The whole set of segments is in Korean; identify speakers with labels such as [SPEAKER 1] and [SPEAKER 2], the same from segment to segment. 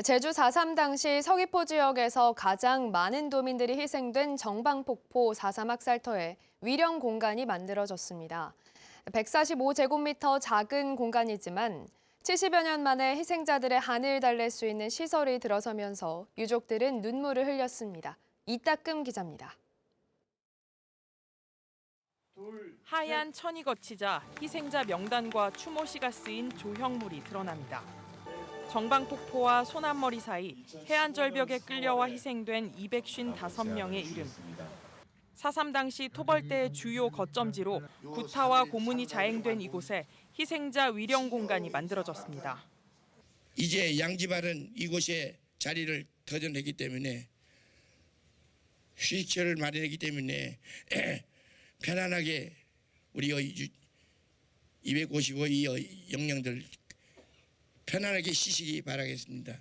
[SPEAKER 1] 제주 4.3 당시 서귀포 지역에서 가장 많은 도민들이 희생된 정방폭포 4.3 학살터에 위령 공간이 만들어졌습니다. 145제곱미터 작은 공간이지만 70여 년 만에 희생자들의 한을 달랠 수 있는 시설이 들어서면서 유족들은 눈물을 흘렸습니다. 이따금 기자입니다.
[SPEAKER 2] 하얀 천이 거치자 희생자 명단과 추모시가 쓰인 조형물이 드러납니다. 정방폭포와 소남머리 사이 해안절벽에 끌려와 희생된 255명의 이름. 4.3 당시 토벌대의 주요 거점지로 구타와 고문이 자행된 이곳에 희생자 위령 공간이 만들어졌습니다.
[SPEAKER 3] 이제 양지발은 이곳에 자리를 터전했기 때문에 휴식처를 마련했기 때문에 편안하게 우리 255의 영령들 편안하게 쉬시기 바라겠습니다.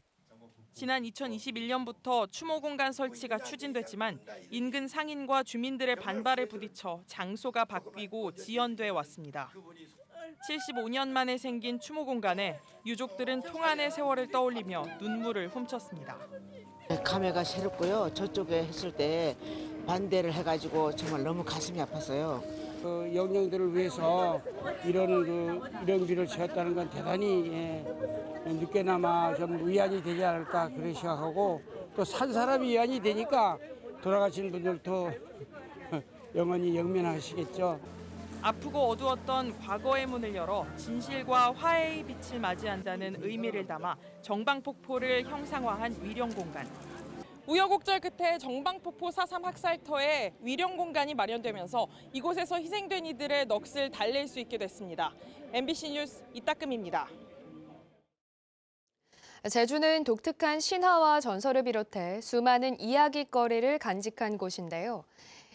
[SPEAKER 2] 지난 2021년부터 추모 공간 설치가 추진됐지만 인근 상인과 주민들의 반발에 부딪혀 장소가 바뀌고 지연돼 왔습니다. 75년 만에 생긴 추모 공간에 유족들은 통한의 세월을 떠올리며 눈물을 훔쳤습니다.
[SPEAKER 4] 감회가 새롭고요. 저쪽에 했을 때 반대를 해가지고 정말 너무 가슴이 아팠어요.
[SPEAKER 5] 그 영령들을 위해서 이런 비를 지었다는 건 대단히 늦게나마 좀 위안이 되지 않을까 그렇게 생각하고 또 산 사람이 위안이 되니까 돌아가신 분들도 영원히 영면하시겠죠.
[SPEAKER 2] 아프고 어두웠던 과거의 문을 열어 진실과 화해의 빛을 맞이한다는 의미를 담아 정방폭포를 형상화한 위령 공간. 우여곡절 끝에 정방폭포 4.3 학살터에 위령 공간이 마련되면서 이곳에서 희생된 이들의 넋을 달랠 수 있게 됐습니다. MBC 뉴스 이따금입니다.
[SPEAKER 1] 제주는 독특한 신화와 전설을 비롯해 수많은 이야깃거리를 간직한 곳인데요.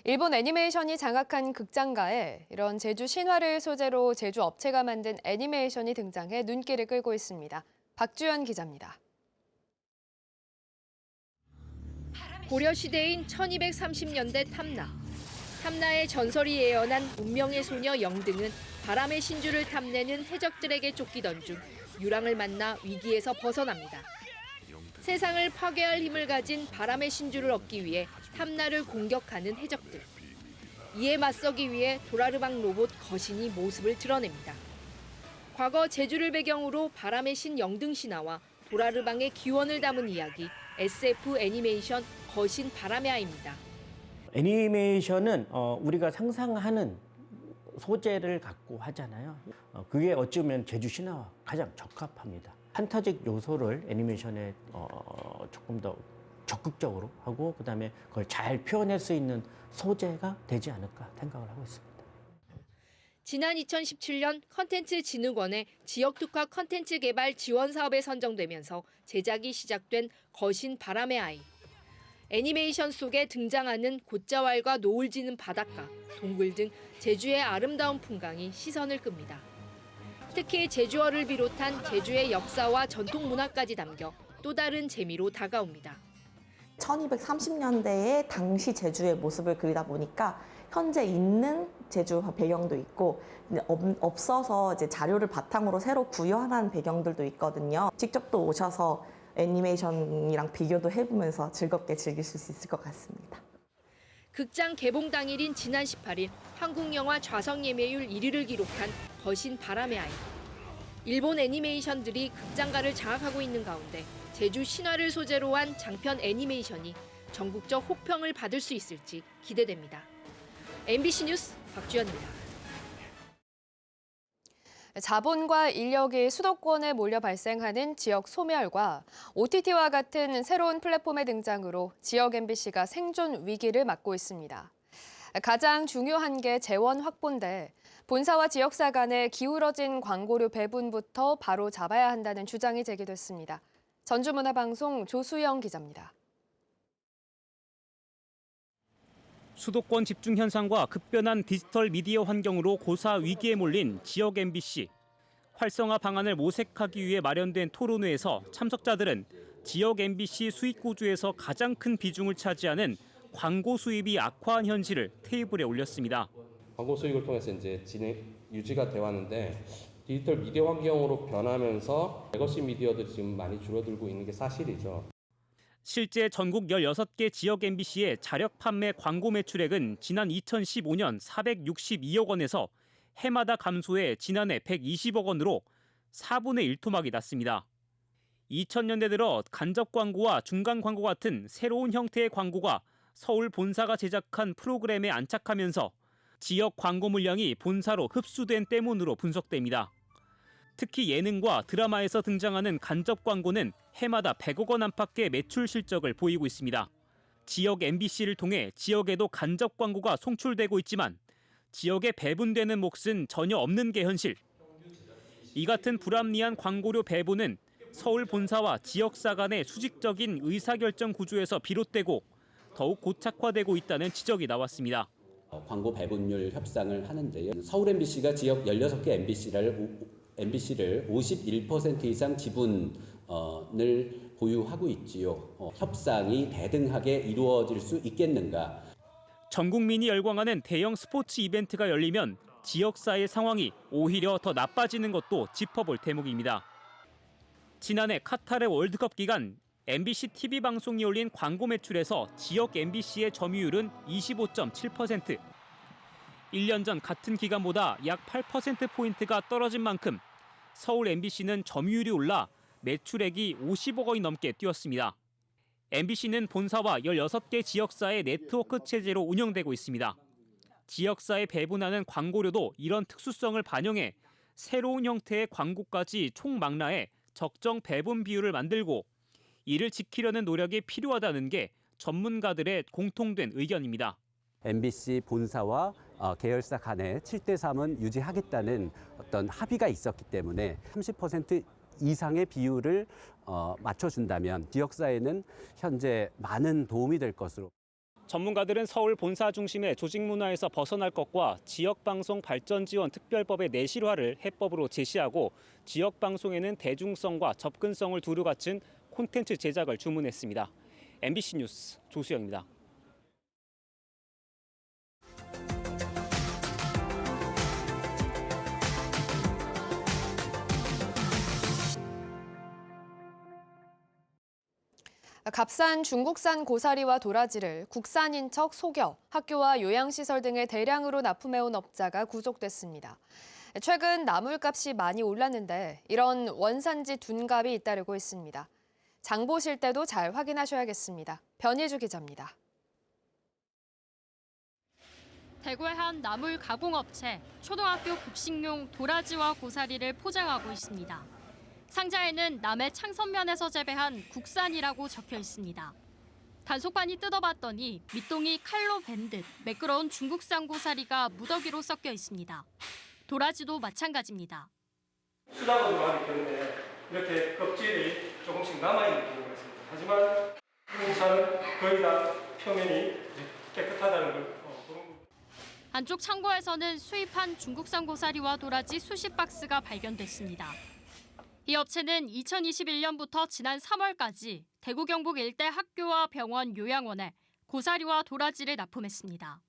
[SPEAKER 1] 일본 애니메이션이 장악한 극장가에 이런 제주 신화를 소재로 제주 업체가 만든 애니메이션이 등장해 눈길을 끌고 있습니다. 박주연 기자입니다.
[SPEAKER 6] 고려시대인 1230년대 탐나. 탐나의 전설이 예언한 운명의 소녀 영등은 바람의 신주를 탐내는 해적들에게 쫓기던 중 유랑을 만나 위기에서 벗어납니다. 세상을 파괴할 힘을 가진 바람의 신주를 얻기 위해 탐나를 공격하는 해적들. 이에 맞서기 위해 도라르방 로봇 거신이 모습을 드러냅니다. 과거 제주를 배경으로 바람의 신 영등 신화와 도라르방의 기원을 담은 이야기 SF 애니메이션 거신 바람의 아이입니다.
[SPEAKER 7] 애니메이션은 우리가 상상하는 소재를 갖고 하잖아요. 그게 어찌 보면 제주 신화와 가장 적합합니다. 판타직 요소를 애니메이션에 조금 더 적극적으로 하고 그다음에 그걸 잘 표현할 수 있는 소재가 되지 않을까 생각을 하고 있습니다.
[SPEAKER 6] 지난 2017년 컨텐츠진흥원의 지역특화 컨텐츠 개발 지원 사업에 선정되면서 제작이 시작된 거신 바람의 아이. 애니메이션 속에 등장하는 곶자왈과 노을 지는 바닷가, 동굴 등 제주의 아름다운 풍광이 시선을 끕니다. 특히 제주어를 비롯한 제주의 역사와 전통 문화까지 담겨 또 다른 재미로 다가옵니다.
[SPEAKER 8] 1230년대의 당시 제주의 모습을 그리다 보니까 현재 있는 제주 배경도 있고 없어서 이제 자료를 바탕으로 새로 구현한 배경들도 있거든요. 직접 또 오셔서 애니메이션이랑 비교도 해보면서 즐겁게 즐기실 수 있을 것 같습니다.
[SPEAKER 6] 극장 개봉 당일인 지난 18일 한국 영화 좌석 예매율 1위를 기록한 거신 바람의 아이. 일본 애니메이션들이 극장가를 장악하고 있는 가운데 제주 신화를 소재로 한 장편 애니메이션이 전국적 호평을 받을 수 있을지 기대됩니다. MBC 뉴스 박주연입니다.
[SPEAKER 1] 자본과 인력이 수도권에 몰려 발생하는 지역 소멸과 OTT와 같은 새로운 플랫폼의 등장으로 지역 MBC가 생존 위기를 맞고 있습니다. 가장 중요한 게 재원 확보인데 본사와 지역사 간의 기울어진 광고료 배분부터 바로 잡아야 한다는 주장이 제기됐습니다. 전주문화방송 조수영 기자입니다.
[SPEAKER 9] 수도권 집중 현상과 급변한 디지털 미디어 환경으로 고사 위기에 몰린 지역 MBC. 활성화 방안을 모색하기 위해 마련된 토론회에서 참석자들은 지역 MBC 수익 구조에서 가장 큰 비중을 차지하는 광고 수입이 악화한 현실을 테이블에 올렸습니다.
[SPEAKER 10] 광고 수익을 통해서 이제 유지가 되어 왔는데 디지털 미디어 환경으로 변하면서 레거시 미디어들이 지금 많이 줄어들고 있는 게 사실이죠.
[SPEAKER 9] 실제 전국 16개 지역 MBC의 자력 판매 광고 매출액은 지난 2015년 462억 원에서 해마다 감소해 지난해 120억 원으로 4분의 1 토막이 났습니다. 2000년대 들어 간접 광고와 중간 광고 같은 새로운 형태의 광고가 서울 본사가 제작한 프로그램에 안착하면서 지역 광고 물량이 본사로 흡수된 때문으로 분석됩니다. 특히 예능과 드라마에서 등장하는 간접 광고는 해마다 100억 원 안팎의 매출 실적을 보이고 있습니다. 지역 MBC를 통해 지역에도 간접 광고가 송출되고 있지만 지역에 배분되는 몫은 전혀 없는 게 현실. 이 같은 불합리한 광고료 배분은 서울 본사와 지역사 간의 수직적인 의사결정 구조에서 비롯되고 더욱 고착화되고 있다는 지적이 나왔습니다.
[SPEAKER 11] 광고 배분율 협상을 하는데요. 서울 MBC가 지역 16개 MBC를 51% 이상 지분을 보유하고 있지요. 협상이 대등하게 이루어질 수 있겠는가?
[SPEAKER 9] 전 국민이 열광하는 대형 스포츠 이벤트가 열리면 지역사의 상황이 오히려 더 나빠지는 것도 짚어볼 대목입니다. 지난해 카타르 월드컵 기간 MBC TV 방송이 올린 광고 매출에서 지역 MBC의 점유율은 25.7%. 1년 전 같은 기간보다 약 8%포인트가 떨어진 만큼 서울 MBC는 점유율이 올라 매출액이 50억 원이 넘게 뛰었습니다. MBC는 본사와 16개 지역사의 네트워크 체제로 운영되고 있습니다. 지역사에 배분하는 광고료도 이런 특수성을 반영해 새로운 형태의 광고까지 총망라해 적정 배분 비율을 만들고 이를 지키려는 노력이 필요하다는 게 전문가들의 공통된 의견입니다.
[SPEAKER 11] MBC 본사와 계열사 간의 7대3은 유지하겠다는 어떤 합의가 있었기 때문에 30% 이상의 비율을 맞춰준다면 지역사회는 현재 많은 도움이 될 것으로.
[SPEAKER 9] 전문가들은 서울 본사 중심의 조직 문화에서 벗어날 것과 지역방송 발전 지원 특별법의 내실화를 해법으로 제시하고 지역방송에는 대중성과 접근성을 두루 갖춘 콘텐츠 제작을 주문했습니다. MBC 뉴스 조수영입니다.
[SPEAKER 1] 값싼 중국산 고사리와 도라지를 국산인 척 속여 학교와 요양시설 등에 대량으로 납품해온 업자가 구속됐습니다. 최근 나물값이 많이 올랐는데 이런 원산지 둔갑이 잇따르고 있습니다. 장 보실 때도 잘 확인하셔야겠습니다. 변희주 기자입니다.
[SPEAKER 12] 대구의 한 나물 가공업체, 초등학교 급식용 도라지와 고사리를 포장하고 있습니다. 상자에는 남해 창선면에서 재배한 국산이라고 적혀 있습니다. 단속반이 뜯어봤더니 밑동이 칼로 벤 듯 매끄러운 중국산 고사리가 무더기로 섞여 있습니다. 도라지도 마찬가지입니다.
[SPEAKER 13] 수작업으로 하기 때문에 이렇게 껍질이 조금씩 남아있는 경우가 있습니다. 하지만 중국산은 거의 다 표면이 깨끗하다는 걸
[SPEAKER 12] 안쪽 창고에서는 수입한 중국산 고사리와 도라지 수십 박스가 발견됐습니다. 이 업체는 2021년부터 지난 3월까지 대구 경북 일대 학교와 병원, 요양원에 고사리와 도라지를 납품했습니다.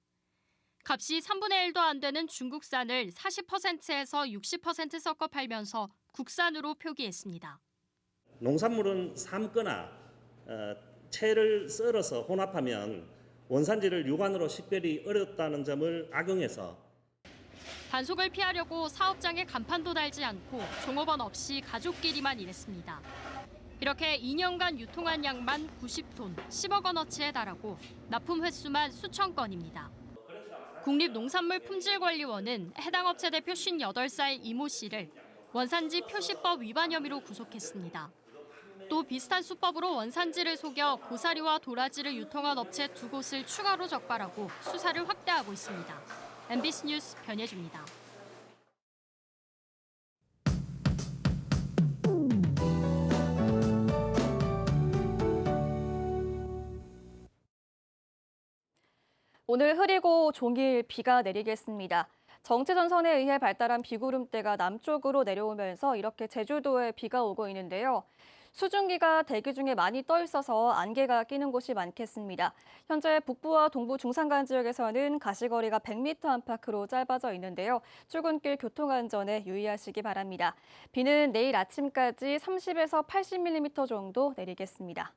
[SPEAKER 12] 값이 3분의 1도 안 되는 중국산을 40%에서 60% 섞어 팔면서 국산으로 표기했습니다.
[SPEAKER 14] 농산물은 삶거나 채를 썰어서 혼합하면 원산지를 육안으로 식별이 어렵다는 점을 악용해서
[SPEAKER 12] 단속을 피하려고 사업장에 간판도 달지 않고 종업원 없이 가족끼리만 일했습니다. 이렇게 2년간 유통한 양만 90톤, 10억 원어치에 달하고 납품 횟수만 수천 건입니다. 국립농산물품질관리원은 해당 업체 대표 58살 이모 씨를 원산지 표시법 위반 혐의로 구속했습니다. 또 비슷한 수법으로 원산지를 속여 고사리와 도라지를 유통한 업체 2곳을 추가로 적발하고 수사를 확대하고 있습니다. MBC 뉴스 변예주입니다.
[SPEAKER 15] 오늘 흐리고 종일 비가 내리겠습니다. 정체전선에 의해 발달한 비구름대가 남쪽으로 내려오면서 이렇게 제주도에 비가 오고 있는데요. 수증기가 대기 중에 많이 떠 있어서 안개가 끼는 곳이 많겠습니다. 현재 북부와 동부 중산간 지역에서는 가시거리가 100m 안팎으로 짧아져 있는데요. 출근길 교통안전에 유의하시기 바랍니다. 비는 내일 아침까지 30에서 80mm 정도 내리겠습니다.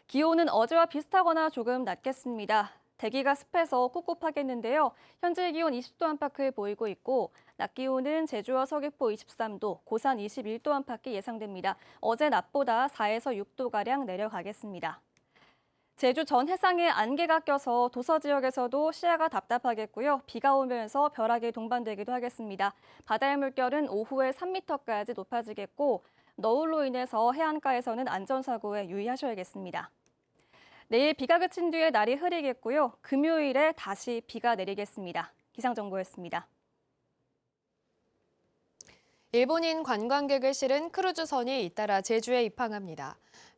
[SPEAKER 15] 기온은 어제와 비슷하거나 조금 낮겠습니다. 대기가 습해서 꿉꿉하겠는데요. 현재 기온 20도 안팎을 보이고 있고 낮 기온은 제주와 서귀포 23도, 고산 21도 안팎이 예상됩니다. 어제 낮보다 4에서 6도가량 내려가겠습니다. 제주 전 해상에 안개가 껴서 도서 지역에서도 시야가 답답하겠고요. 비가 오면서 벼락이 동반되기도 하겠습니다. 바다의 물결은 오후에 3m까지 높아지겠고 너울로 인해서 해안가에서는 안전사고에 유의하셔야겠습니다. 내일 비가 그친 뒤에 날이 흐리겠고요. 금요일에 다시 비가 내리겠습니다. 기상정보였습니다.
[SPEAKER 1] 일본인 관광객을 실은 크루즈선이 잇따라 제주에 입항합니다.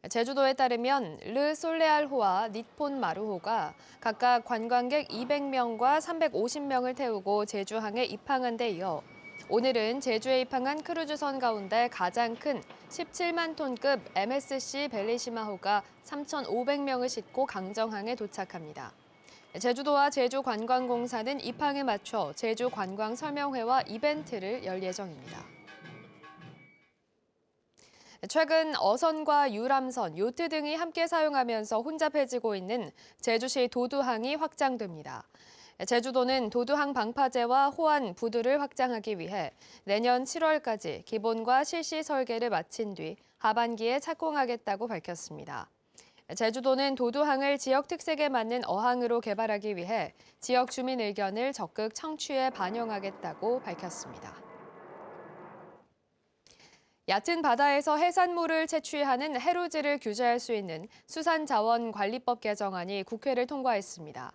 [SPEAKER 1] 제주도에 따르면 르 솔레알호와 니폰 마루호가 각각 관광객 200명과 350명을 태우고 제주항에 입항한 데 이어 오늘은 제주에 입항한 크루즈선 가운데 가장 큰 17만 톤급 MSC 벨리시마호가 3,500명을 싣고 강정항에 도착합니다. 제주도와 제주관광공사는 입항에 맞춰 제주관광설명회와 이벤트를 열 예정입니다. 최근 어선과 유람선, 요트 등이 함께 사용하면서 혼잡해지고 있는 제주시 도두항이 확장됩니다. 제주도는 도두항 방파제와 호안, 부두를 확장하기 위해 내년 7월까지 기본과 실시 설계를 마친 뒤 하반기에 착공하겠다고 밝혔습니다. 제주도는 도두항을 지역 특색에 맞는 어항으로 개발하기 위해 지역 주민 의견을 적극 청취해 반영하겠다고 밝혔습니다. 얕은 바다에서 해산물을 채취하는 해루질을 규제할 수 있는 수산자원관리법 개정안이 국회를 통과했습니다.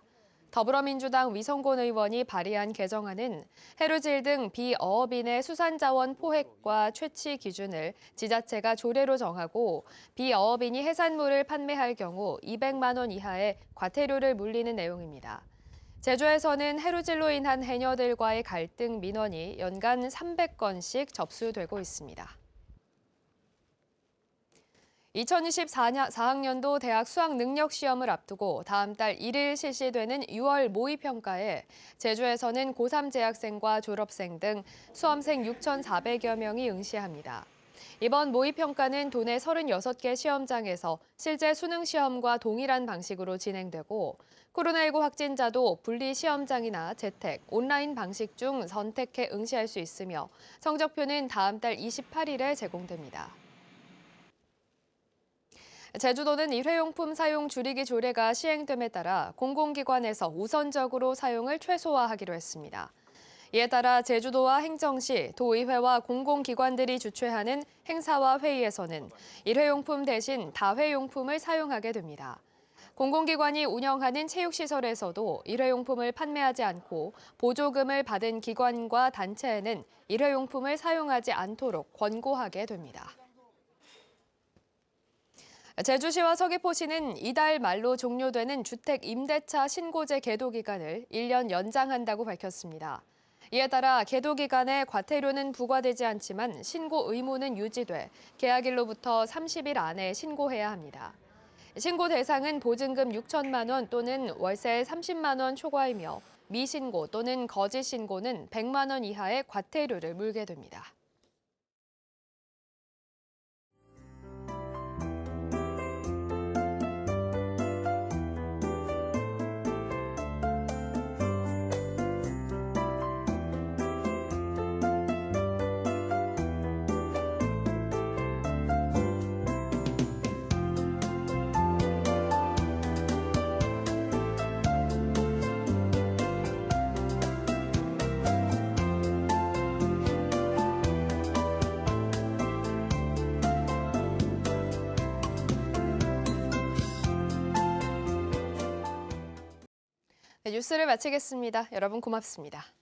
[SPEAKER 1] 더불어민주당 위성곤 의원이 발의한 개정안은 해루질 등 비어업인의 수산자원 포획과 채취 기준을 지자체가 조례로 정하고 비어업인이 해산물을 판매할 경우 200만 원 이하의 과태료를 물리는 내용입니다. 제주에서는 해루질로 인한 해녀들과의 갈등 민원이 연간 300건씩 접수되고 있습니다. 2024학년도 대학 수학능력시험을 앞두고 다음 달 1일 실시되는 6월 모의평가에 제주에서는 고3 재학생과 졸업생 등 수험생 6,400여 명이 응시합니다. 이번 모의평가는 도내 36개 시험장에서 실제 수능시험과 동일한 방식으로 진행되고 코로나19 확진자도 분리 시험장이나 재택, 온라인 방식 중 선택해 응시할 수 있으며 성적표는 다음 달 28일에 제공됩니다. 제주도는 일회용품 사용 줄이기 조례가 시행됨에 따라 공공기관에서 우선적으로 사용을 최소화하기로 했습니다. 이에 따라 제주도와 행정시, 도의회와 공공기관들이 주최하는 행사와 회의에서는 일회용품 대신 다회용품을 사용하게 됩니다. 공공기관이 운영하는 체육시설에서도 일회용품을 판매하지 않고 보조금을 받은 기관과 단체에는 일회용품을 사용하지 않도록 권고하게 됩니다. 제주시와 서귀포시는 이달 말로 종료되는 주택 임대차 신고제 계도 기간을 1년 연장한다고 밝혔습니다. 이에 따라 계도 기간에 과태료는 부과되지 않지만 신고 의무는 유지돼 계약일로부터 30일 안에 신고해야 합니다. 신고 대상은 보증금 6천만 원 또는 월세 30만 원 초과이며 미신고 또는 거짓 신고는 100만 원 이하의 과태료를 물게 됩니다. 네, 뉴스를 마치겠습니다. 여러분 고맙습니다.